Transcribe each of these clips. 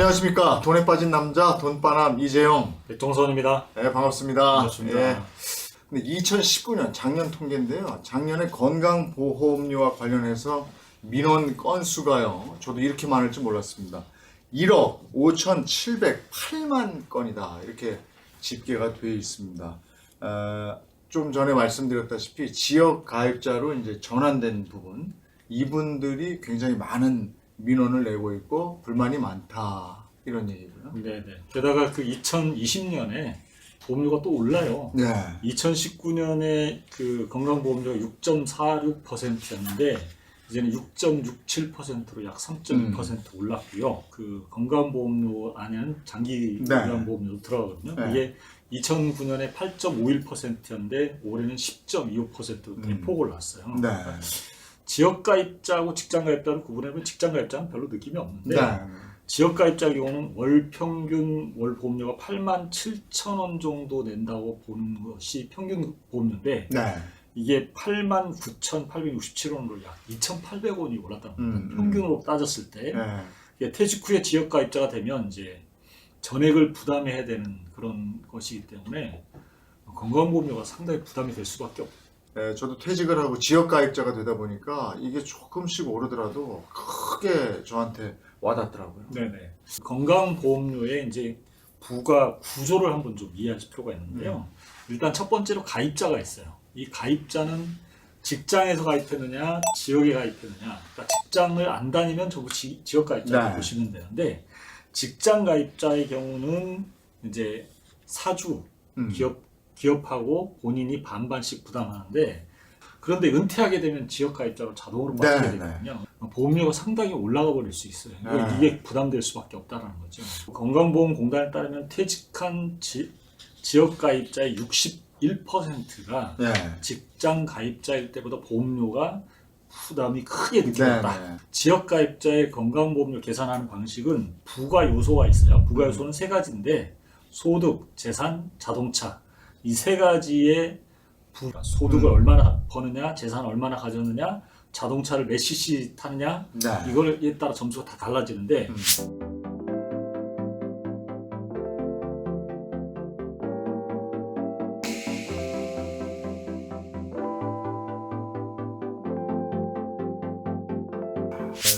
안녕하십니까. 돈에 빠진 남자 돈빠남 이재용. 백종선입니다. 네, 반갑습니다. 반갑습니다. 예. 근데 2019년 작년 통계인데요. 작년에 건강보험료와 관련해서 민원 건수가요. 저도 이렇게 많을 줄 몰랐습니다. 1억 5,708만 건이다. 이렇게 집계가 되어 있습니다. 좀 전에 말씀드렸다시피 지역 가입자로 이제 전환된 부분, 이분들이 굉장히 많은 민원을 내고 있고 불만이 많다, 이런 얘기고요. 네네. 게다가 그 2020년에 보험료가 또 올라요. 네. 2019년에 그 건강보험료가 6.46%였는데 이제는 6.67%로 약 3.2% 올랐고요. 그 건강보험료 안에는 장기 네. 건강보험료도 들어가거든요. 네. 이게 2009년에 8.51%였는데 올해는 10.25%로 대폭 올랐어요. 네. 지역가입자하고 직장가입자를 구분해보면 직장가입자는 별로 느낌이 없는데 네. 지역가입자 경우는 월 평균 월 보험료가 87,000원 정도 낸다고 보는 것이 평균 보험료인데 네. 이게 89,867원으로 약 2,800원이 올랐다는 겁니다. 평균으로 따졌을 때 네. 이게 퇴직 후에 지역가입자가 되면 이제 전액을 부담해야 되는 그런 것이기 때문에 건강보험료가 상당히 부담이 될 수밖에 없어요. 네, 저도 퇴직을 하고 지역가입자가 되다 보니까 이게 조금씩 오르더라도 크게 저한테 와닿더라고요. 네네. 건강보험료의 이제 부가 구조를 한번 좀 이해하실 필요가 있는데요. 일단 첫 번째로 가입자가 있어요. 이 가입자는 직장에서 가입했느냐, 지역에 가입했느냐. 그러니까 직장을 안 다니면 전부 지역 가입자를 네. 보시면 되는데 직장 가입자의 경우는 이제 사주, 기업하고 본인이 반반씩 부담하는데 그런데 은퇴하게 되면 지역 가입자로 자동으로 빠지게 되거든요. 보험료가 상당히 올라가 버릴 수 있어요. 이게 부담될 수밖에 없다는 거죠. 건강보험공단에 따르면 퇴직한 지역 가입자의 61%가 직장 가입자일 때보다 보험료가 부담이 크게 느껴졌다. 지역 가입자의 건강보험료 계산하는 방식은 부가 요소가 있어요. 부가 요소는 세 가지인데 소득, 재산, 자동차 이 세 가지의 소득을 얼마나 버느냐, 재산을 얼마나 가졌느냐, 자동차를 몇 cc 타느냐, 이거에 따라 점수가 다 달라지는데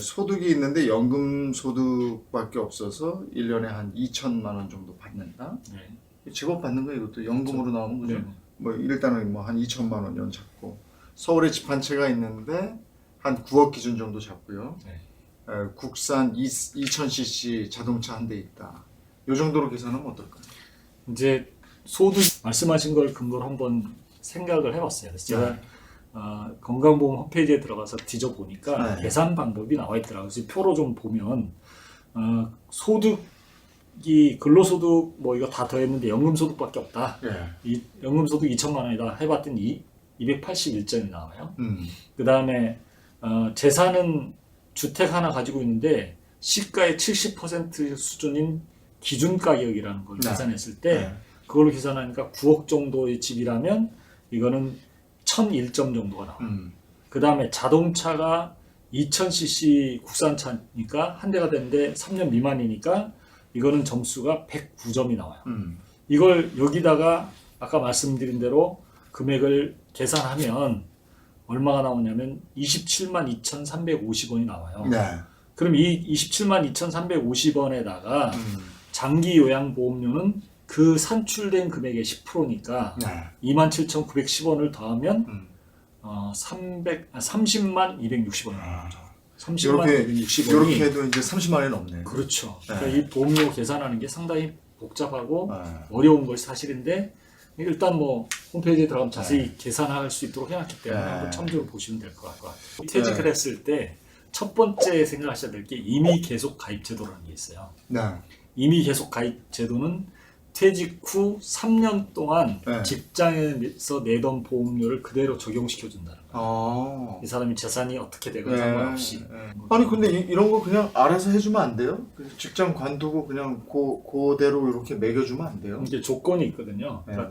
소득이 있는데 연금 소득밖에 없어서 1년에 한 2천만 원 정도 받는다. 직업 받는 거 이것도 연금으로 나오는 거죠. 뭐 일단은 뭐 한 2천만 원 연 잡고 서울에 집 한 채가 있는데 한 9억 기준 정도 잡고요. 국산 2000cc 자동차 한 대 있다. 이 정도로 계산하면 어떨까요? 이제 소득 말씀하신 걸 근거로 한번 생각을 해봤어요. 그래서 제가 건강보험 홈페이지에 들어가서 뒤져보니까 계산 방법이 나와 있더라고요. 그래서 표로 좀 보면 소득이 근로소득 뭐 이거 다 더했는데 연금소득밖에 없다. 이 연금소득 2천만 원이다 해봤더니 281점이 나와요. 그 다음에 재산은 주택 하나 가지고 있는데 시가의 70% 수준인 기준가격이라는 걸 계산했을 때 그걸로 계산하니까 9억 정도의 집이라면 이거는 1001점 정도가 나와요. 그 다음에 자동차가 2000cc 국산차니까 한 대가 되는데 3년 미만이니까 이거는 점수가 109점이 나와요. 이걸 여기다가 아까 말씀드린 대로 금액을 계산하면 얼마가 나오냐면 27만 2,350원이 나와요. 그럼 이 27만 2,350원에다가 장기 요양보험료는 그 산출된 금액의 10%니까 27,910원을 더하면 30만 260원이 나오죠. 30만 260원이 이렇게 해도 이제 30만 원이 넘네요. 그렇죠. 그러니까 이 보험료 계산하는 게 상당히 복잡하고 어려운 것이 사실인데 일단 뭐 홈페이지에 들어가면 자세히 계산할 수 있도록 해놨기 때문에 한번 참조를 보시면 될 것 같아요. 퇴직을 했을 때 첫 번째 생각하셔야 될 게 임의 계속 가입 제도라는 게 있어요. 임의 계속 가입 제도는 퇴직 후 3년 동안 직장에서 내던 보험료를 그대로 적용시켜준다는 거예요. 이 사람이 재산이 어떻게 되건 상관없이. 아니 근데 이런 거 그냥 알아서 해주면 안 돼요? 직장 관두고 그냥 그대로 이렇게 매겨주면 안 돼요? 이게 조건이 있거든요. 그러니까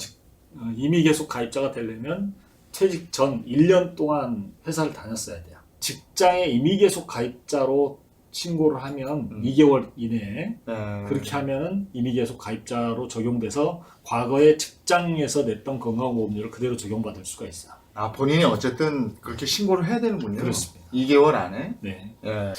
임의 계속 가입자가 되려면 퇴직 전 1년 동안 회사를 다녔어야 돼요. 직장에 임의 계속 가입자로 신고를 하면 2개월 이내에 네. 그렇게 하면은 임의계속 가입자로 적용돼서 과거에 직장에서 냈던 건강보험료를 그대로 적용받을 수가 있어요. 아, 본인이 어쨌든 그렇게 신고를 해야 되는군요. 그렇습니다. 2개월 안에. 네. 예.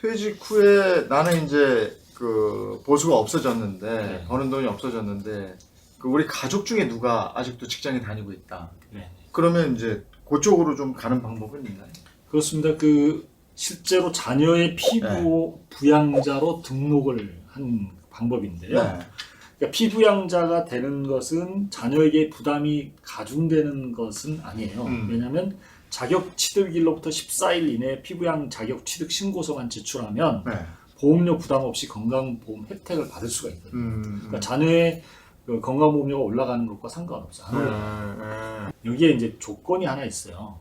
퇴직 후에 나는 이제 그 보수가 없어졌는데 네. 버는 돈이 없어졌는데 그 우리 가족 중에 누가 아직도 직장에 다니고 있다. 네. 그러면 이제 그쪽으로 좀 가는 방법은 있나요? 그렇습니다. 그 실제로 자녀의 피부부양자로 등록을 한 방법인데요. 그러니까 피부양자가 되는 것은 자녀에게 부담이 가중되는 것은 아니에요. 왜냐하면 자격 취득일로부터 14일 이내에 피부양 자격 취득 신고서만 제출하면 네. 보험료 부담 없이 건강보험 혜택을 받을 수가 있거든요. 그러니까 자녀의 그 건강보험료가 올라가는 것과 상관없어요. 안 올라가요. 여기에 이제 조건이 하나 있어요.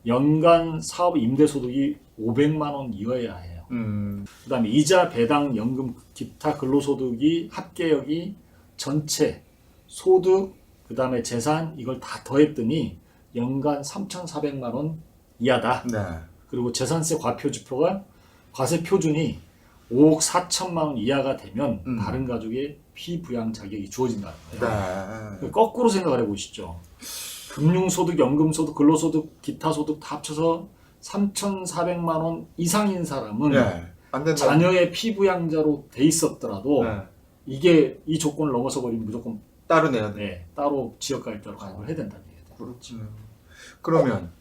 연간 사업 임대소득이 500만 원 이하여야 해요. 그다음에 이자, 배당, 연금, 기타 근로소득이 합계역이 전체 소득, 그다음에 재산 이걸 다 더했더니 연간 3,400만 원 이하다. 네. 그리고 재산세 과표지표가 과세 표준이 5억 4천만 원 이하가 되면 다른 가족의 피부양 자격이 주어진다는 거예요. 네. 거꾸로 생각을 해보시죠. 금융소득, 연금소득, 근로소득, 기타소득 다 합쳐서 3,400만 원 이상인 사람은 네. 안 된다. 자녀의 피부양자로 돼 있었더라도 네. 이게 이 조건을 넘어서 버리면 무조건 따로 내야 돼. 네, 따로 지역가입자로 가입을 해야 된다는 얘기죠. 그렇죠. 그러면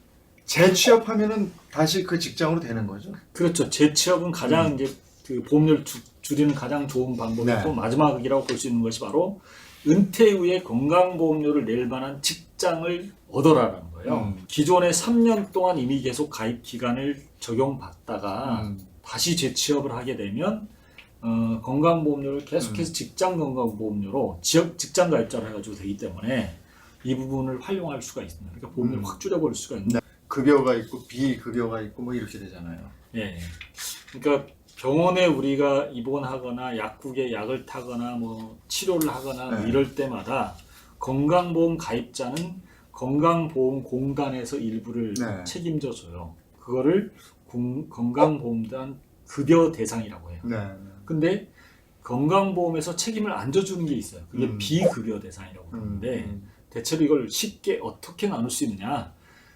재취업하면은 다시 그 직장으로 되는 거죠? 그렇죠. 재취업은 가장 이제 그 보험료를 줄이는 가장 좋은 방법이고 네. 마지막이라고 볼 수 있는 것이 바로 은퇴 후에 건강보험료를 낼 만한 직장을 얻어라라는 거예요. 기존에 3년 동안 이미 계속 가입 기간을 적용받다가 다시 재취업을 하게 되면 건강보험료를 계속해서 직장 건강보험료로 지역 직장 가입자를 해가지고 되기 때문에 이 부분을 활용할 수가 있습니다. 그러니까 보험료를 확 줄여버릴 수가 있는. 급여가 있고 비급여가 있고 뭐 이렇게 되잖아요. 예. 그러니까 병원에 우리가 입원하거나 약국에 약을 타거나 뭐 치료를 하거나 뭐 네. 이럴 때마다 건강보험 가입자는 건강보험공단에서 일부를 네. 책임져 줘요. 그거를 건강보험단 급여 대상이라고 해요. 네. 근데 건강보험에서 책임을 안 져주는 게 있어요. 그게 비급여 대상이라고 그러는데 대체로 이걸 쉽게 어떻게 나눌 수 있느냐?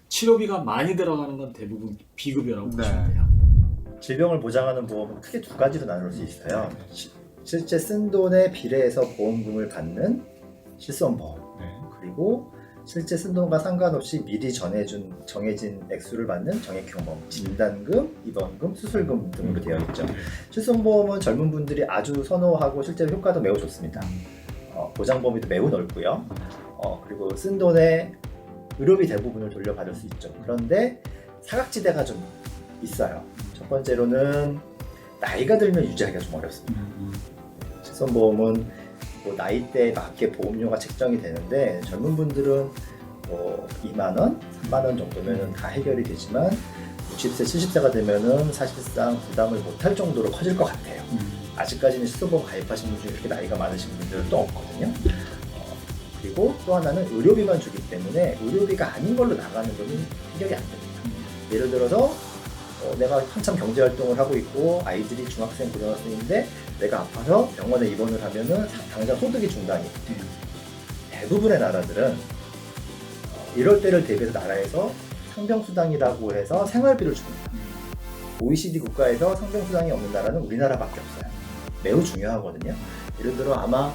치료비가 많이 들어가는 건 대부분 비급여라고 네. 보시면 돼요. 질병을 보장하는 보험은 크게 두 가지로 나눌 수 있어요. 실제 쓴 돈에 비례해서 보험금을 받는 실손보험, 네. 그리고 실제 쓴 돈과 상관없이 미리 정해진 액수를 받는 정액형보험, 진단금, 입원금, 수술금 등으로 되어 있죠. 실손보험은 젊은 분들이 아주 선호하고 실제로 효과도 매우 좋습니다. 보장 범위도 매우 넓고요. 그리고 쓴 돈의 의료비 대부분을 돌려받을 수 있죠. 그런데 사각지대가 좀 있어요. 첫 번째로는 나이가 들면 유지하기가 좀 어렵습니다. 실손보험은 뭐 나이대에 맞게 보험료가 책정이 되는데 젊은 분들은 뭐 2만 원, 3만 원 정도면 다 해결이 되지만 60세, 70세가 되면은 사실상 부담을 못할 정도로 커질 것 같아요. 아직까지는 실손보험 가입하신 분 중에 그렇게 나이가 많으신 분들은 또 없거든요. 그리고 또 하나는 의료비만 주기 때문에 의료비가 아닌 걸로 나가는 거는 해결이 안 됩니다. 예를 들어서 내가 한참 경제활동을 하고 있고 아이들이 중학생, 고등학생인데 내가 아파서 병원에 입원을 하면은 당장 소득이 중단이 돼요. 대부분의 나라들은 이럴 때를 대비해서 나라에서 상병수당이라고 해서 생활비를 줍니다. OECD 국가에서 상병수당이 없는 나라는 우리나라밖에 없어요. 매우 중요하거든요. 예를 들어 아마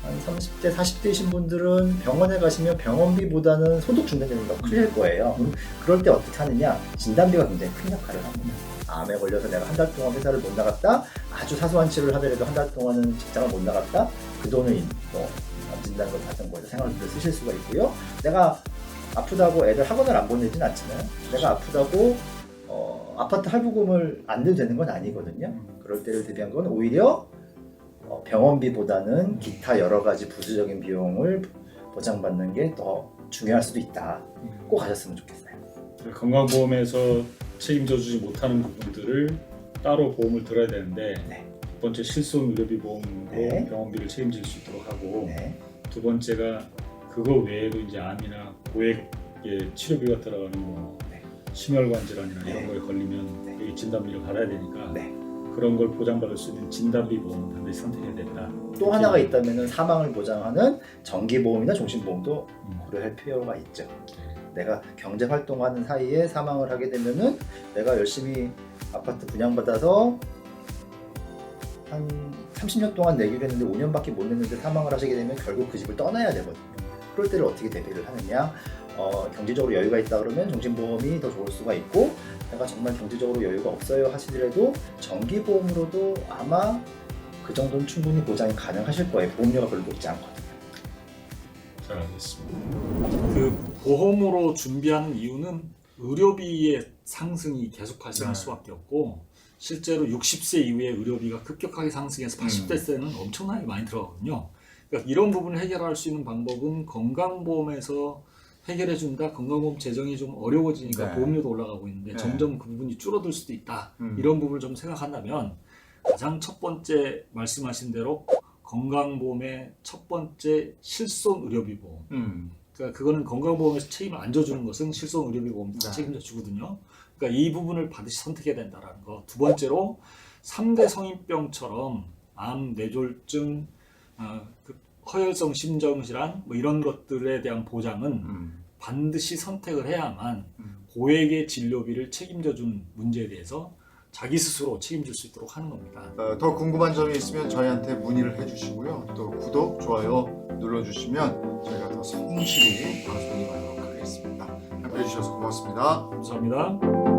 한 30대, 40대이신 분들은 병원에 가시면 병원비보다는 소득 중단되는 게 더 클릴 거예요. 그럴 때 어떻게 하느냐? 진단비가 굉장히 큰 역할을 합니다. 암에 걸려서 내가 한 달 동안 회사를 못 나갔다, 아주 사소한 치료를 하더라도 한 달 동안은 직장을 못 나갔다, 그 돈을 뭐 진단금 같은 거에서 생활비를 쓰실 수가 있고요. 내가 아프다고 애들 학원을 안 보내진 않잖아요. 내가 아프다고 아파트 할부금을 안 내도 되는 건 아니거든요. 그럴 때를 대비한 건 오히려 병원비보다는 기타 여러 가지 부수적인 비용을 보장받는 게 더 중요할 수도 있다. 꼭 아셨으면 좋겠어요. 건강보험에서 책임져 주지 못하는 부분들을 따로 보험을 들어야 되는데 네. 첫 번째 실손 의료비 보험으로 네. 병원비를 책임질 수 있도록 하고 네. 두 번째가 그거 외에도 이제 암이나 고액의 치료비가 들어가는 뭐 네. 심혈관 질환이나 네. 이런 거에 걸리면 네. 여기 진단비를 받아야 되니까 네. 그런 걸 보장받을 수 있는 진단비 보험은 반드시 선택해야 된다. 또 하나가 있다면은 사망을 보장하는 정기보험이나 종신보험도 고려할 필요가 있죠. 내가 경제 활동하는 사이에 사망을 하게 되면은 내가 열심히 아파트 분양받아서 한 30년 동안 내기로 했는데 5년밖에 못 냈는데 사망을 하시게 되면 결국 그 집을 떠나야 되거든요. 그럴 때를 어떻게 대비를 하느냐? 경제적으로 여유가 있다 그러면 종신보험이 더 좋을 수가 있고, 내가 정말 경제적으로 여유가 없어요 하시더라도 정기보험으로도 아마 그 정도는 충분히 보장이 가능하실 거예요. 보험료가 별로 높지 않거든요. 잘 알겠습니다. 그 보험으로 준비하는 이유는 의료비의 상승이 계속 발생할 수밖에 없고, 실제로 60세 이후에 의료비가 급격하게 상승해서 80대세는 엄청나게 많이 들어가거든요. 그러니까 이런 부분을 해결할 수 있는 방법은 건강보험에서 해결해 준다. 건강보험 재정이 좀 어려워지니까 네. 보험료도 올라가고 있는데 네. 점점 그 부분이 줄어들 수도 있다. 이런 부분을 좀 생각한다면 가장 첫 번째 말씀하신 대로 건강보험의 첫 번째 실손 의료비 보험. 그러니까 그거는 건강보험에서 책임을 안 져주는 것은 실손 의료비 보험이 네. 책임져 주거든요. 그러니까 이 부분을 반드시 선택해야 된다라는 거. 두 번째로 3대 성인병처럼 암, 뇌졸중, 그 허혈성 심장질환 뭐 이런 것들에 대한 보장은 반드시 선택을 해야만 고액의 진료비를 책임져 준 문제에 대해서 자기 스스로 책임질 수 있도록 하는 겁니다. 더 궁금한 점이 있으면 저희한테 문의를 해주시고요. 또 구독, 좋아요 눌러주시면 저희가 더 성실히 방송을 하도록 하겠습니다. 함께해 주셔서 고맙습니다. 감사합니다.